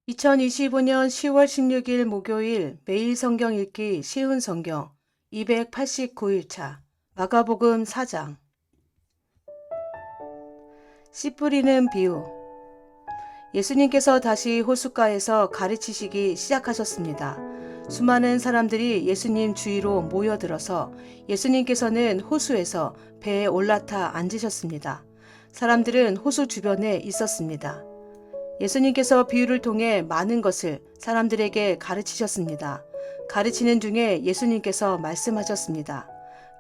2025년 10월 16일 목요일 매일 성경 읽기 쉬운 성경 289일차 마가복음 4장 씨 뿌리는 비유. 예수님께서 다시 호숫가에서 가르치시기 시작하셨습니다. 수많은 사람들이 예수님 주위로 모여들어서 예수님께서는 호수에서 배에 올라타 앉으셨습니다. 사람들은 호수 주변에 있었습니다. 예수님께서 비유를 통해 많은 것을 사람들에게 가르치셨습니다. 가르치는 중에 예수님께서 말씀하셨습니다.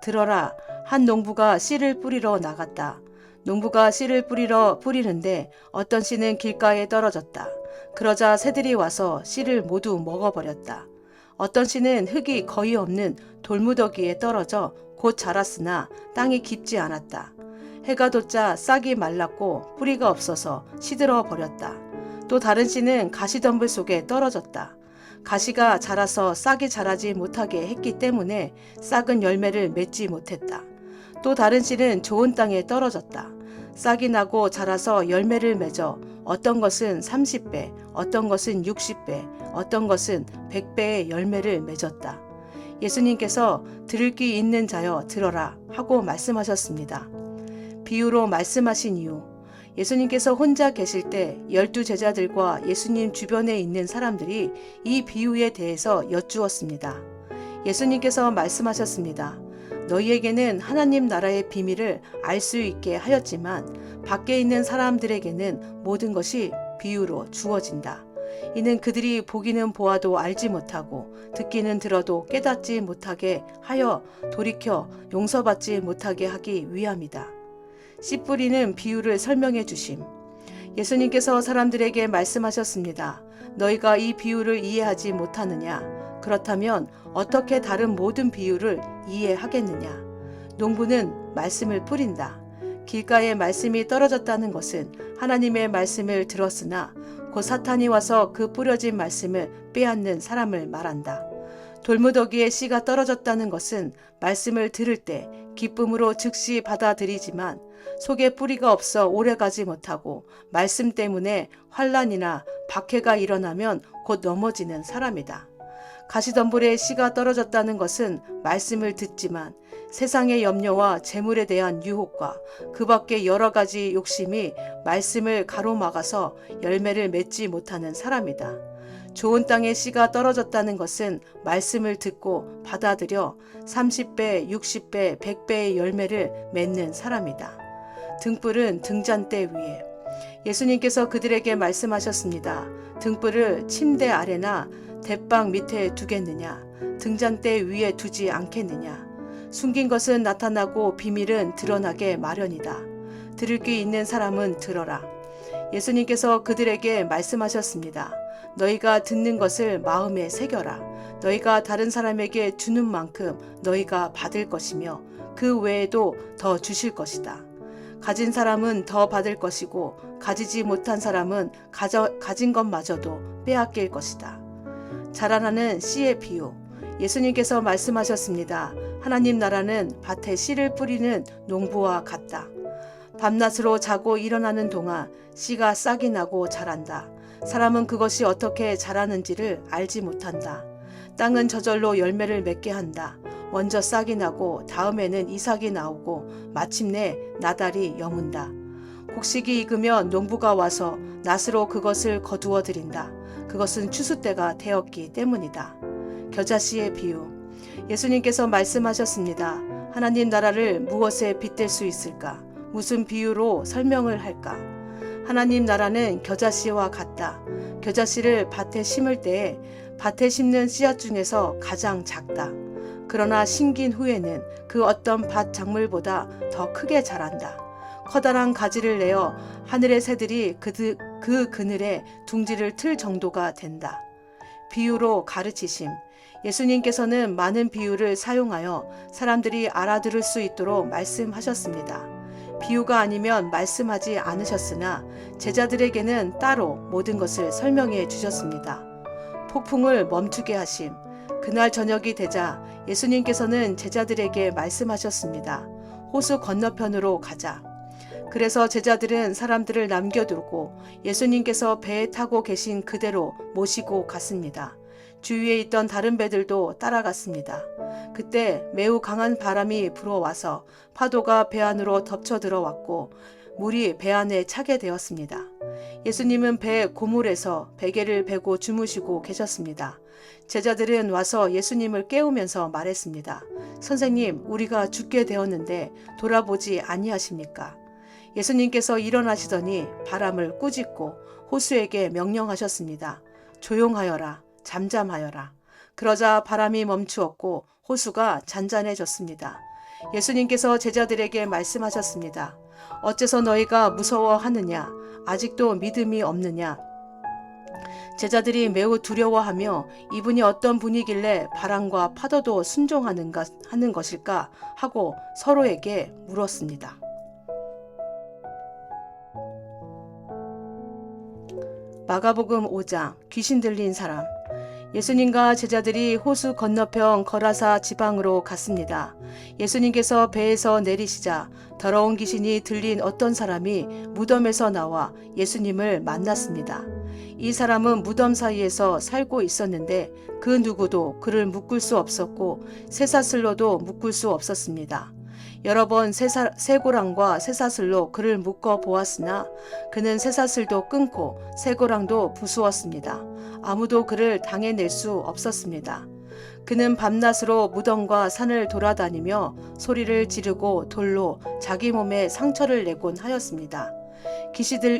들어라, 한 농부가 씨를 뿌리러 나갔다. 농부가 씨를 뿌리는데 어떤 씨는 길가에 떨어졌다. 그러자 새들이 와서 씨를 모두 먹어버렸다. 어떤 씨는 흙이 거의 없는 돌무더기에 떨어져 곧 자랐으나 땅이 깊지 않았다. 해가 돋자 싹이 말랐고 뿌리가 없어서 시들어 버렸다. 또 다른 씨는 가시덤불 속에 떨어졌다. 가시가 자라서 싹이 자라지 못하게 했기 때문에 싹은 열매를 맺지 못했다. 또 다른 씨는 좋은 땅에 떨어졌다. 싹이 나고 자라서 열매를 맺어 어떤 것은 30배, 어떤 것은 60배, 어떤 것은 100배의 열매를 맺었다. 예수님께서 들을 귀 있는 자여 들어라 하고 말씀하셨습니다. 비유로 말씀하신 이유. 예수님께서 혼자 계실 때 12제자들과 예수님 주변에 있는 사람들이 이 비유에 대해서 여쭈었습니다. 예수님께서 말씀하셨습니다. 너희에게는 하나님 나라의 비밀을 알 수 있게 하였지만 밖에 있는 사람들에게는 모든 것이 비유로 주어진다. 이는 그들이 보기는 보아도 알지 못하고 듣기는 들어도 깨닫지 못하게 하여 돌이켜 용서받지 못하게 하기 위함이다. 씨 뿌리는 비유를 설명해 주심. 예수님께서 사람들에게 말씀하셨습니다. 너희가 이 비유를 이해하지 못하느냐? 그렇다면 어떻게 다른 모든 비유를 이해하겠느냐? 농부는 말씀을 뿌린다. 길가에 말씀이 떨어졌다는 것은 하나님의 말씀을 들었으나 곧 사탄이 와서 그 뿌려진 말씀을 빼앗는 사람을 말한다. 돌무더기에 씨가 떨어졌다는 것은 말씀을 들을 때 기쁨으로 즉시 받아들이지만 속에 뿌리가 없어 오래가지 못하고 말씀 때문에 환난이나 박해가 일어나면 곧 넘어지는 사람이다. 가시덤불에 씨가 떨어졌다는 것은 말씀을 듣지만 세상의 염려와 재물에 대한 유혹과 그 밖에 여러 가지 욕심이 말씀을 가로막아서 열매를 맺지 못하는 사람이다. 좋은 땅에 씨가 떨어졌다는 것은 말씀을 듣고 받아들여 30배, 60배, 100배의 열매를 맺는 사람이다. 등불은 등잔대 위에. 예수님께서 그들에게 말씀하셨습니다. 등불을 침대 아래나 대방 밑에 두겠느냐? 등잔대 위에 두지 않겠느냐? 숨긴 것은 나타나고 비밀은 드러나게 마련이다. 들을 귀 있는 사람은 들어라. 예수님께서 그들에게 말씀하셨습니다. 너희가 듣는 것을 마음에 새겨라. 너희가 다른 사람에게 주는 만큼 너희가 받을 것이며 그 외에도 더 주실 것이다. 가진 사람은 더 받을 것이고 가지지 못한 사람은 가진 것마저도 빼앗길 것이다. 자라나는 씨의 비유. 예수님께서 말씀하셨습니다. 하나님 나라는 밭에 씨를 뿌리는 농부와 같다. 밤낮으로 자고 일어나는 동안 씨가 싹이 나고 자란다. 사람은 그것이 어떻게 자라는지를 알지 못한다. 땅은 저절로 열매를 맺게 한다. 먼저 싹이 나고 다음에는 이삭이 나오고 마침내 나달이 여문다. 곡식이 익으면 농부가 와서 낫으로 그것을 거두어 들인다. 그것은 추수 때가 되었기 때문이다. 겨자씨의 비유. 예수님께서 말씀하셨습니다. 하나님 나라를 무엇에 빗댈 수 있을까? 무슨 비유로 설명을 할까? 하나님 나라는 겨자씨와 같다. 겨자씨를 밭에 심을 때에 밭에 심는 씨앗 중에서 가장 작다. 그러나 심긴 후에는 그 어떤 밭 작물보다 더 크게 자란다. 커다란 가지를 내어 하늘의 새들이 그 그늘에 둥지를 틀 정도가 된다. 비유로 가르치심. 예수님께서는 많은 비유를 사용하여 사람들이 알아들을 수 있도록 말씀하셨습니다. 비유가 아니면 말씀하지 않으셨으나 제자들에게는 따로 모든 것을 설명해 주셨습니다. 폭풍을 멈추게 하심. 그날 저녁이 되자 예수님께서는 제자들에게 말씀하셨습니다. 호수 건너편으로 가자. 그래서 제자들은 사람들을 남겨두고 예수님께서 배에 타고 계신 그대로 모시고 갔습니다. 주위에 있던 다른 배들도 따라갔습니다. 그때 매우 강한 바람이 불어와서 파도가 배 안으로 덮쳐 들어왔고 물이 배 안에 차게 되었습니다. 예수님은 배 고물에서 베개를 베고 주무시고 계셨습니다. 제자들은 와서 예수님을 깨우면서 말했습니다. 선생님, 우리가 죽게 되었는데 돌아보지 아니하십니까? 예수님께서 일어나시더니 바람을 꾸짖고 호수에게 명령하셨습니다. 조용하여라, 잠잠하여라. 그러자 바람이 멈추었고 호수가 잔잔해졌습니다. 예수님께서 제자들에게 말씀하셨습니다. 어째서 너희가 무서워하느냐? 아직도 믿음이 없느냐? 제자들이 매우 두려워하며 이분이 어떤 분이길래 바람과 파도도 순종하는 것일까 하고 서로에게 물었습니다. 마가복음 5장 귀신 들린 사람. 예수님과 제자들이 호수 건너편 거라사 지방으로 갔습니다. 예수님께서 배에서 내리시자 더러운 귀신이 들린 어떤 사람이 무덤에서 나와 예수님을 만났습니다. 이 사람은 무덤 사이에서 살고 있었는데 그 누구도 그를 묶을 수 없었고 쇠사슬로도 묶을 수 없었습니다. 여러 번 쇠고랑과 쇠사슬로 그를 묶어 보았으나 그는 쇠사슬도 끊고 쇠고랑도 부수었습니다. 아무도 그를 당해낼 수 없었습니다. 그는 밤낮으로 무덤과 산을 돌아다니며 소리를 지르고 돌로 자기 몸에 상처를 내곤 하였습니다.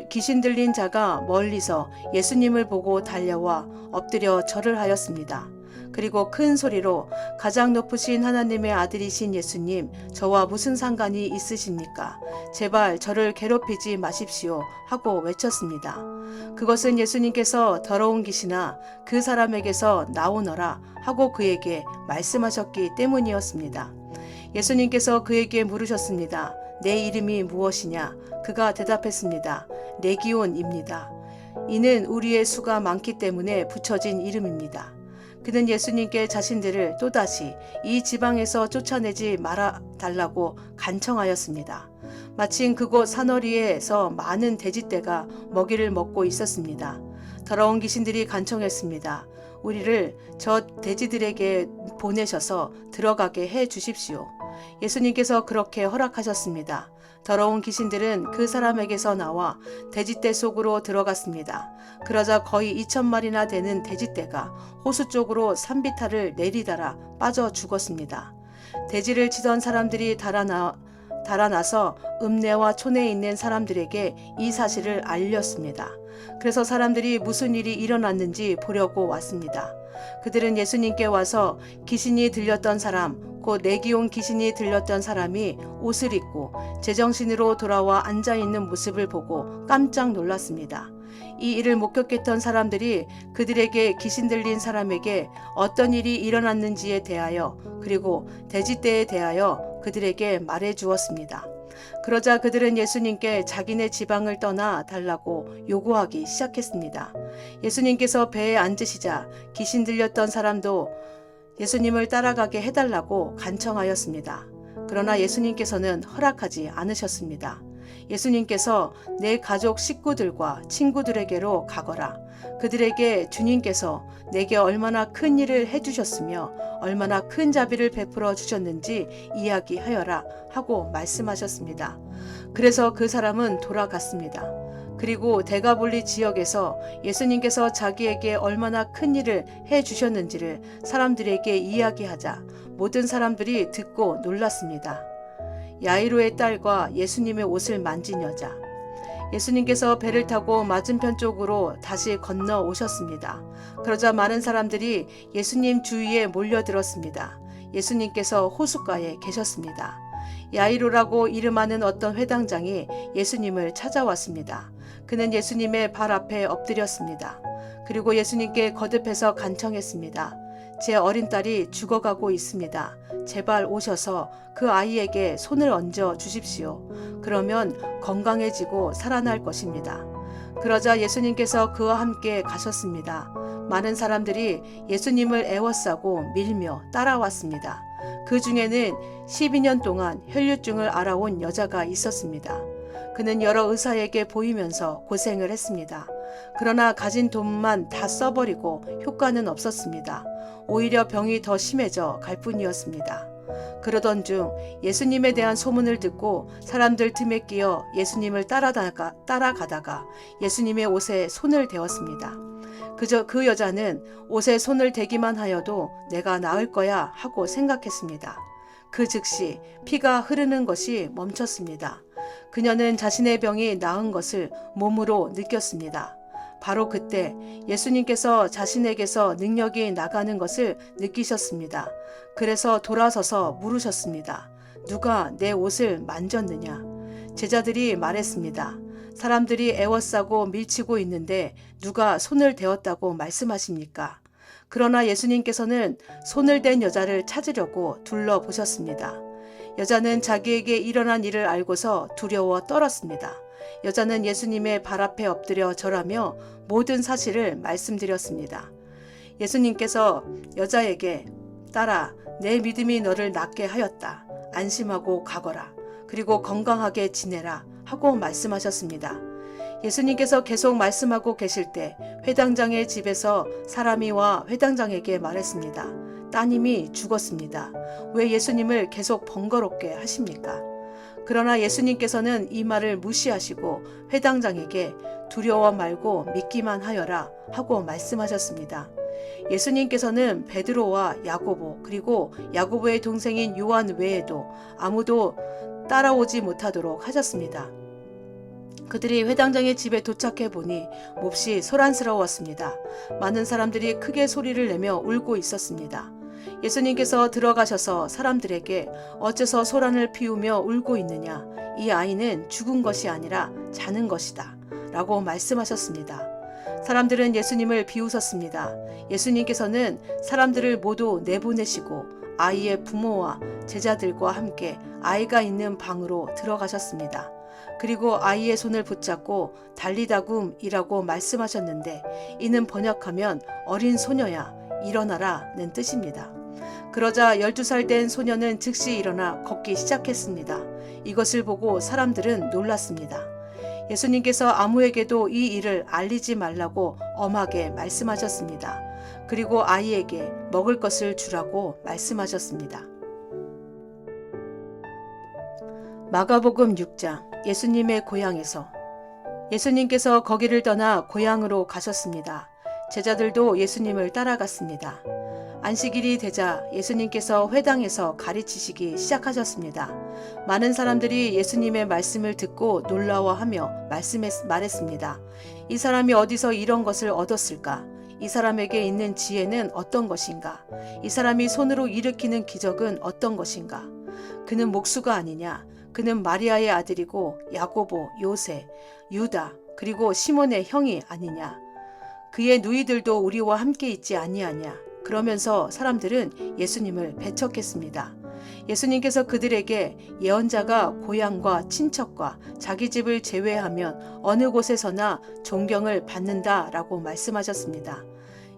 귀신 들린 자가 멀리서 예수님을 보고 달려와 엎드려 절을 하였습니다. 그리고 큰 소리로 가장 높으신 하나님의 아들이신 예수님, 저와 무슨 상관이 있으십니까? 제발 저를 괴롭히지 마십시오 하고 외쳤습니다. 그것은 예수님께서 더러운 귀신아 그 사람에게서 나오너라 하고 그에게 말씀하셨기 때문이었습니다. 예수님께서 그에게 물으셨습니다. 내 이름이 무엇이냐? 그가 대답했습니다. 레기온입니다. 이는 우리의 수가 많기 때문에 붙여진 이름입니다. 그는 예수님께 자신들을 또다시 이 지방에서 쫓아내지 말아달라고 간청하였습니다. 마침 그곳 산허리에서 많은 돼지떼가 먹이를 먹고 있었습니다. 더러운 귀신들이 간청했습니다. 우리를 저 돼지들에게 보내셔서 들어가게 해 주십시오. 예수님께서 그렇게 허락하셨습니다. 더러운 귀신들은 그 사람에게서 나와 돼지떼 속으로 들어갔습니다. 그러자 거의 2,000마리나 되는 돼지떼가 호수 쪽으로 산비탈을 내리달아 빠져 죽었습니다. 돼지를 치던 사람들이 달아나서 읍내와 촌에 있는 사람들에게 이 사실을 알렸습니다. 그래서 사람들이 무슨 일이 일어났는지 보려고 왔습니다. 그들은 예수님께 와서 귀신이 들렸던 사람, 곧 레기온 귀신이 들렸던 사람이 옷을 입고 제정신으로 돌아와 앉아있는 모습을 보고 깜짝 놀랐습니다. 이 일을 목격했던 사람들이 그들에게 귀신 들린 사람에게 어떤 일이 일어났는지에 대하여 그리고 돼지떼에 대하여 그들에게 말해 주었습니다. 그러자 그들은 예수님께 자기네 지방을 떠나 달라고 요구하기 시작했습니다. 예수님께서 배에 앉으시자 귀신 들렸던 사람도 예수님을 따라가게 해달라고 간청하였습니다. 그러나 예수님께서는 허락하지 않으셨습니다. 예수님께서 내 가족 식구들과 친구들에게로 가거라. 그들에게 주님께서 내게 얼마나 큰 일을 해주셨으며 얼마나 큰 자비를 베풀어 주셨는지 이야기하여라 하고 말씀하셨습니다. 그래서 그 사람은 돌아갔습니다. 그리고 데가볼리 지역에서 예수님께서 자기에게 얼마나 큰 일을 해주셨는지를 사람들에게 이야기하자 모든 사람들이 듣고 놀랐습니다. 야이로의 딸과 예수님의 옷을 만진 여자. 예수님께서 배를 타고 맞은편 쪽으로 다시 건너 오셨습니다. 그러자 많은 사람들이 예수님 주위에 몰려들었습니다. 예수님께서 호숫가에 계셨습니다. 야이로라고 이름하는 어떤 회당장이 예수님을 찾아왔습니다. 그는 예수님의 발 앞에 엎드렸습니다. 그리고 예수님께 거듭해서 간청했습니다. 제 어린 딸이 죽어가고 있습니다. 제발 오셔서 그 아이에게 손을 얹어 주십시오. 그러면 건강해지고 살아날 것입니다. 그러자 예수님께서 그와 함께 가셨습니다. 많은 사람들이 예수님을 애워싸고 밀며 따라왔습니다. 그 중에는 12년 동안 혈류증을 앓아온 여자가 있었습니다. 그는 여러 의사에게 보이면서 고생을 했습니다. 그러나 가진 돈만 다 써버리고 효과는 없었습니다. 오히려 병이 더 심해져 갈 뿐이었습니다. 그러던 중 예수님에 대한 소문을 듣고 사람들 틈에 끼어 예수님을 따라가다가 예수님의 옷에 손을 대었습니다. 그저 그 여자는 옷에 손을 대기만 하여도 내가 나을 거야 하고 생각했습니다. 그 즉시 피가 흐르는 것이 멈췄습니다. 그녀는 자신의 병이 나은 것을 몸으로 느꼈습니다. 바로 그때 예수님께서 자신에게서 능력이 나가는 것을 느끼셨습니다. 그래서 돌아서서 물으셨습니다. 누가 내 옷을 만졌느냐? 제자들이 말했습니다. 사람들이 애워싸고 밀치고 있는데 누가 손을 대었다고 말씀하십니까? 그러나 예수님께서는 손을 댄 여자를 찾으려고 둘러보셨습니다. 여자는 자기에게 일어난 일을 알고서 두려워 떨었습니다. 여자는 예수님의 발 앞에 엎드려 절하며 모든 사실을 말씀드렸습니다. 예수님께서 여자에게 딸아, 내 믿음이 너를 낫게 하였다. 안심하고 가거라. 그리고 건강하게 지내라 하고 말씀하셨습니다. 예수님께서 계속 말씀하고 계실 때 회당장의 집에서 사람이 와 회당장에게 말했습니다. 따님이 죽었습니다. 왜 예수님을 계속 번거롭게 하십니까? 그러나 예수님께서는 이 말을 무시하시고 회당장에게 두려워 말고 믿기만 하여라 하고 말씀하셨습니다. 예수님께서는 베드로와 야고보 그리고 야고보의 동생인 요한 외에도 아무도 따라오지 못하도록 하셨습니다. 그들이 회당장의 집에 도착해 보니 몹시 소란스러웠습니다. 많은 사람들이 크게 소리를 내며 울고 있었습니다. 예수님께서 들어가셔서 사람들에게 어째서 소란을 피우며 울고 있느냐? 이 아이는 죽은 것이 아니라 자는 것이다. 라고 말씀하셨습니다. 사람들은 예수님을 비웃었습니다. 예수님께서는 사람들을 모두 내보내시고 아이의 부모와 제자들과 함께 아이가 있는 방으로 들어가셨습니다. 그리고 아이의 손을 붙잡고 달리다굼이라고 말씀하셨는데 이는 번역하면 어린 소녀야 일어나라는 뜻입니다. 그러자 12살 된 소녀는 즉시 일어나 걷기 시작했습니다. 이것을 보고 사람들은 놀랐습니다. 예수님께서 아무에게도 이 일을 알리지 말라고 엄하게 말씀하셨습니다. 그리고 아이에게 먹을 것을 주라고 말씀하셨습니다. 마가복음 6장 예수님의 고향에서 예수님께서 거기를 떠나 고향으로 가셨습니다. 제자들도 예수님을 따라갔습니다. 안식일이 되자 예수님께서 회당에서 가르치시기 시작하셨습니다. 많은 사람들이 예수님의 말씀을 듣고 놀라워하며 말했습니다. 이 사람이 어디서 이런 것을 얻었을까? 이 사람에게 있는 지혜는 어떤 것인가? 이 사람이 손으로 일으키는 기적은 어떤 것인가? 그는 목수가 아니냐? 그는 마리아의 아들이고 야고보, 요세, 유다, 그리고 시몬의 형이 아니냐? 그의 누이들도 우리와 함께 있지 아니하냐? 그러면서 사람들은 예수님을 배척했습니다. 예수님께서 그들에게 예언자가 고향과 친척과 자기 집을 제외하면 어느 곳에서나 존경을 받는다라고 말씀하셨습니다.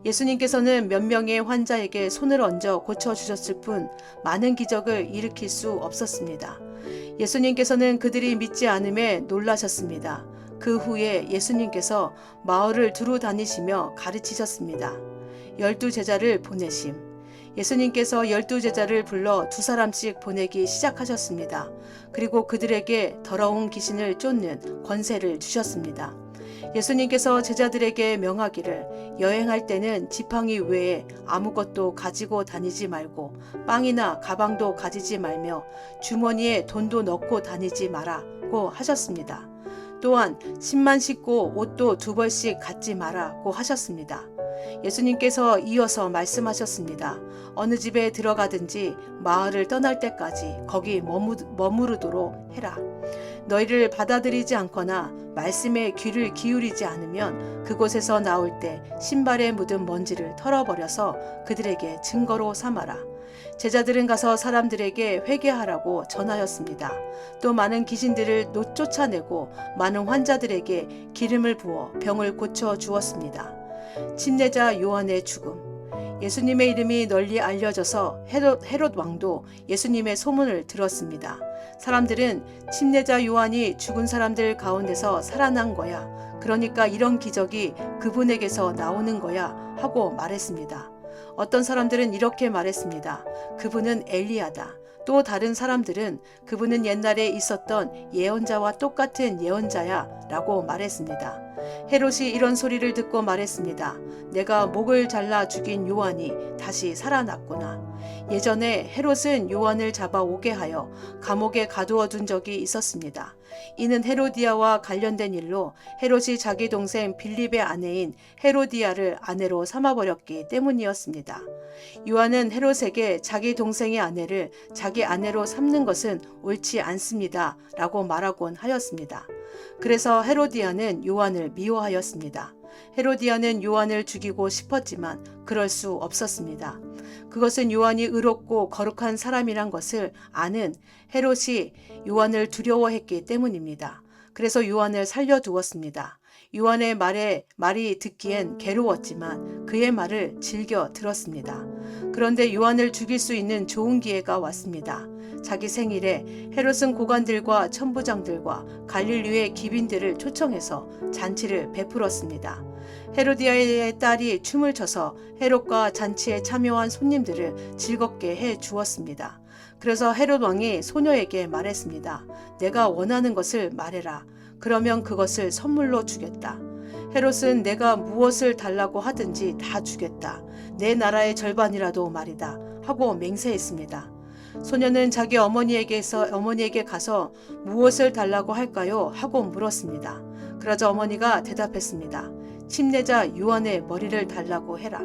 예수님께서는 몇 명의 환자에게 손을 얹어 고쳐주셨을 뿐 많은 기적을 일으킬 수 없었습니다. 예수님께서는 그들이 믿지 않음에 놀라셨습니다. 그 후에 예수님께서 마을을 두루 다니시며 가르치셨습니다. 12제자를 보내심. 예수님께서 12제자를 불러 2사람씩 보내기 시작하셨습니다. 그리고 그들에게 더러운 귀신을 쫓는 권세를 주셨습니다. 예수님께서 제자들에게 명하기를 여행할 때는 지팡이 외에 아무것도 가지고 다니지 말고 빵이나 가방도 가지지 말며 주머니에 돈도 넣고 다니지 마라고 하셨습니다. 또한 신만 씻고 옷도 2벌씩 갖지 마라고 하셨습니다. 예수님께서 이어서 말씀하셨습니다. 어느 집에 들어가든지 마을을 떠날 때까지 거기 머무르도록 해라. 너희를 받아들이지 않거나 말씀에 귀를 기울이지 않으면 그곳에서 나올 때 신발에 묻은 먼지를 털어버려서 그들에게 증거로 삼아라. 제자들은 가서 사람들에게 회개하라고 전하였습니다. 또 많은 귀신들을 쫓아내고 많은 환자들에게 기름을 부어 병을 고쳐 주었습니다. 침례자 요한의 죽음. 예수님의 이름이 널리 알려져서 헤롯 왕도 예수님의 소문을 들었습니다. 사람들은 침례자 요한이 죽은 사람들 가운데서 살아난 거야. 그러니까 이런 기적이 그분에게서 나오는 거야 하고 말했습니다. 어떤 사람들은 이렇게 말했습니다. 그분은 엘리야다. 또 다른 사람들은 그분은 옛날에 있었던 예언자와 똑같은 예언자야 라고 말했습니다. 헤롯이 이런 소리를 듣고 말했습니다. 내가 목을 잘라 죽인 요한이 다시 살아났구나. 예전에 헤롯은 요한을 잡아 오게 하여 감옥에 가두어 둔 적이 있었습니다. 이는 헤로디아와 관련된 일로 헤롯이 자기 동생 빌립의 아내인 헤로디아를 아내로 삼아버렸기 때문이었습니다. 요한은 헤롯에게 자기 동생의 아내를 자기 아내로 삼는 것은 옳지 않습니다 라고 말하곤 하였습니다. 그래서 헤로디아는 요한을 미워하였습니다. 헤로디아는 요한을 죽이고 싶었지만 그럴 수 없었습니다. 그것은 요한이 의롭고 거룩한 사람이란 것을 아는 헤롯이 요한을 두려워했기 때문입니다. 그래서 요한을 살려두었습니다. 요한의 말이 듣기엔 괴로웠지만 그의 말을 즐겨 들었습니다. 그런데 요한을 죽일 수 있는 좋은 기회가 왔습니다. 자기 생일에 헤롯은 고관들과 천부장들과 갈릴리의 기빈들을 초청해서 잔치를 베풀었습니다. 헤로디아의 딸이 춤을 춰서 헤롯과 잔치에 참여한 손님들을 즐겁게 해 주었습니다. 그래서 헤롯 왕이 소녀에게 말했습니다. 내가 원하는 것을 말해라. 그러면 그것을 선물로 주겠다. 헤롯은 내가 무엇을 달라고 하든지 다 주겠다. 내 나라의 절반이라도 말이다. 하고 맹세했습니다. 소녀는 자기 어머니에게 가서 무엇을 달라고 할까요? 하고 물었습니다. 그러자 어머니가 대답했습니다. 침례자 요한의 머리를 달라고 해라.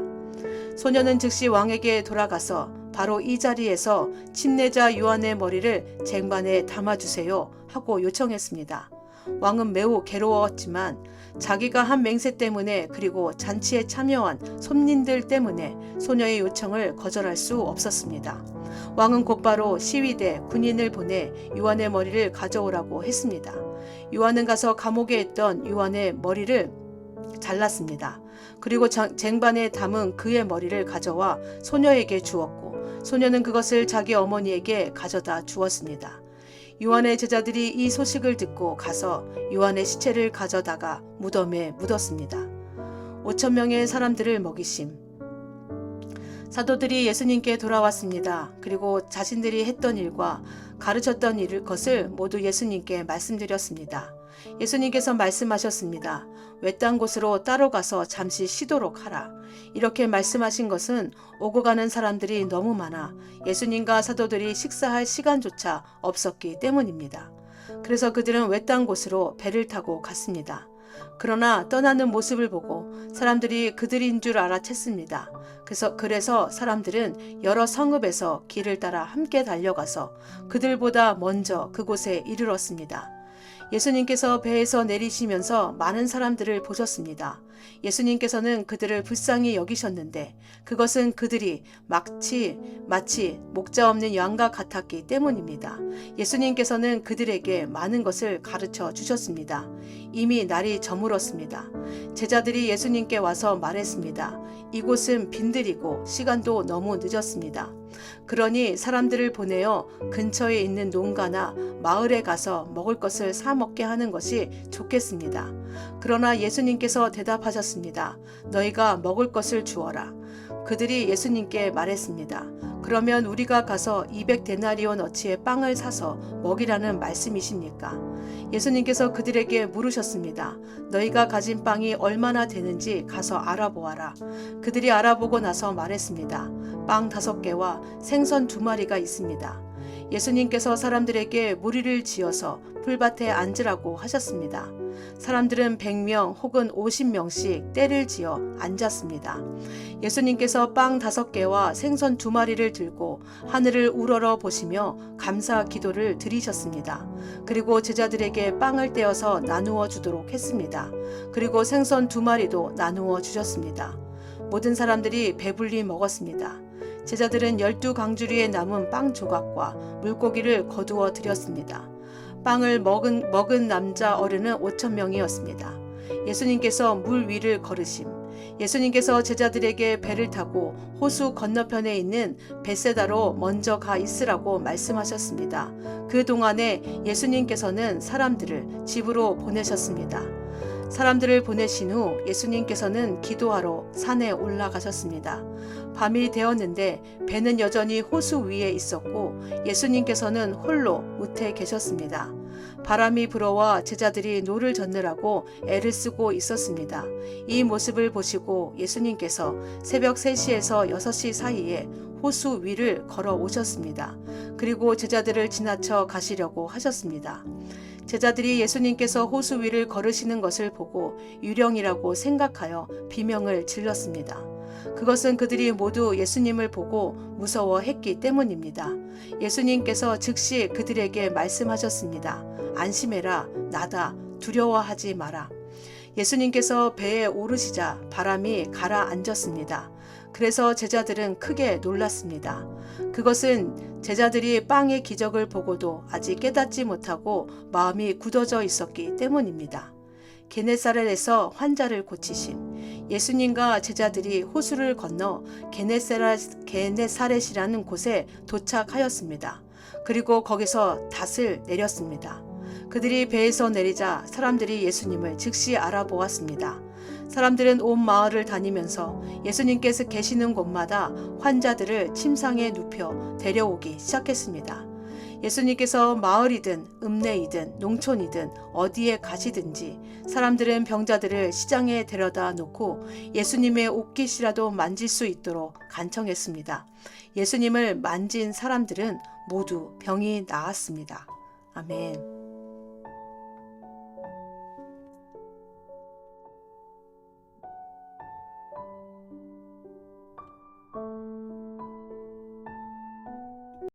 소녀는 즉시 왕에게 돌아가서 바로 이 자리에서 침례자 요한의 머리를 쟁반에 담아주세요 하고 요청했습니다. 왕은 매우 괴로웠지만 자기가 한 맹세 때문에 그리고 잔치에 참여한 손님들 때문에 소녀의 요청을 거절할 수 없었습니다. 왕은 곧바로 시위대 군인을 보내 요한의 머리를 가져오라고 했습니다. 요한은 가서 감옥에 있던 요한의 머리를 잘랐습니다. 그리고 쟁반에 담은 그의 머리를 가져와 소녀에게 주었고 소녀는 그것을 자기 어머니에게 가져다 주었습니다. 요한의 제자들이 이 소식을 듣고 가서 요한의 시체를 가져다가 무덤에 묻었습니다. 5,000명의 사람들을 먹이심. 사도들이 예수님께 돌아왔습니다. 그리고 자신들이 했던 일과 가르쳤던 것을 모두 예수님께 말씀드렸습니다. 예수님께서 말씀하셨습니다. 외딴 곳으로 따로 가서 잠시 쉬도록 하라. 이렇게 말씀하신 것은 오고 가는 사람들이 너무 많아 예수님과 사도들이 식사할 시간조차 없었기 때문입니다. 그래서 그들은 외딴 곳으로 배를 타고 갔습니다. 그러나 떠나는 모습을 보고 사람들이 그들인 줄 알아챘습니다. 그래서 사람들은 여러 성읍에서 길을 따라 함께 달려가서 그들보다 먼저 그곳에 이르렀습니다. 예수님께서 배에서 내리시면서 많은 사람들을 보셨습니다. 예수님께서는 그들을 불쌍히 여기셨는데 그것은 그들이 마치 목자 없는 양과 같았기 때문입니다. 예수님께서는 그들에게 많은 것을 가르쳐 주셨습니다. 이미 날이 저물었습니다. 제자들이 예수님께 와서 말했습니다. 이곳은 빈들이고 시간도 너무 늦었습니다. 그러니 사람들을 보내어 근처에 있는 농가나 마을에 가서 먹을 것을 사 먹게 하는 것이 좋겠습니다. 그러나 예수님께서 대답하셨습니다. 너희가 먹을 것을 주어라. 그들이 예수님께 말했습니다. 그러면 우리가 가서 200데나리온어치의 빵을 사서 먹이라는 말씀이십니까? 예수님께서 그들에게 물으셨습니다. 너희가 가진 빵이 얼마나 되는지 가서 알아보아라. 그들이 알아보고 나서 말했습니다. 빵 5개와 생선 2마리가 있습니다. 예수님께서 사람들에게 무리를 지어서 풀밭에 앉으라고 하셨습니다. 사람들은 100명 혹은 50명씩 떼를 지어 앉았습니다. 예수님께서 빵 5개와 생선 2마리를 들고 하늘을 우러러 보시며 감사 기도를 드리셨습니다. 그리고 제자들에게 빵을 떼어서 나누어 주도록 했습니다. 그리고 생선 2마리도 나누어 주셨습니다. 모든 사람들이 배불리 먹었습니다. 제자들은 12강주리에 남은 빵 조각과 물고기를 거두어 드렸습니다. 빵을 먹은 남자 어른은 5,000명이었습니다. 예수님께서 물 위를 걸으심. 예수님께서 제자들에게 배를 타고 호수 건너편에 있는 벳세다로 먼저 가 있으라고 말씀하셨습니다. 그 동안에 예수님께서는 사람들을 집으로 보내셨습니다. 사람들을 보내신 후 예수님께서는 기도하러 산에 올라가셨습니다. 밤이 되었는데 배는 여전히 호수 위에 있었고 예수님께서는 홀로 우태 계셨습니다. 바람이 불어와 제자들이 노를 젓느라고 애를 쓰고 있었습니다. 이 모습을 보시고 예수님께서 새벽 3시에서 6시 사이에 호수 위를 걸어 오셨습니다. 그리고 제자들을 지나쳐 가시려고 하셨습니다. 제자들이 예수님께서 호수 위를 걸으시는 것을 보고 유령이라고 생각하여 비명을 질렀습니다. 그것은 그들이 모두 예수님을 보고 무서워했기 때문입니다. 예수님께서 즉시 그들에게 말씀하셨습니다. 안심해라, 나다, 두려워하지 마라. 예수님께서 배에 오르시자 바람이 가라앉았습니다. 그래서 제자들은 크게 놀랐습니다. 그것은 제자들이 빵의 기적을 보고도 아직 깨닫지 못하고 마음이 굳어져 있었기 때문입니다. 게네사렛에서 환자를 고치심. 예수님과 제자들이 호수를 건너 게네사렛이라는 곳에 도착하였습니다. 그리고 거기서 닷을 내렸습니다. 그들이 배에서 내리자 사람들이 예수님을 즉시 알아보았습니다. 사람들은 온 마을을 다니면서 예수님께서 계시는 곳마다 환자들을 침상에 눕혀 데려오기 시작했습니다. 예수님께서 마을이든 읍내이든 농촌이든 어디에 가시든지 사람들은 병자들을 시장에 데려다 놓고 예수님의 옷깃이라도 만질 수 있도록 간청했습니다. 예수님을 만진 사람들은 모두 병이 나았습니다. 아멘.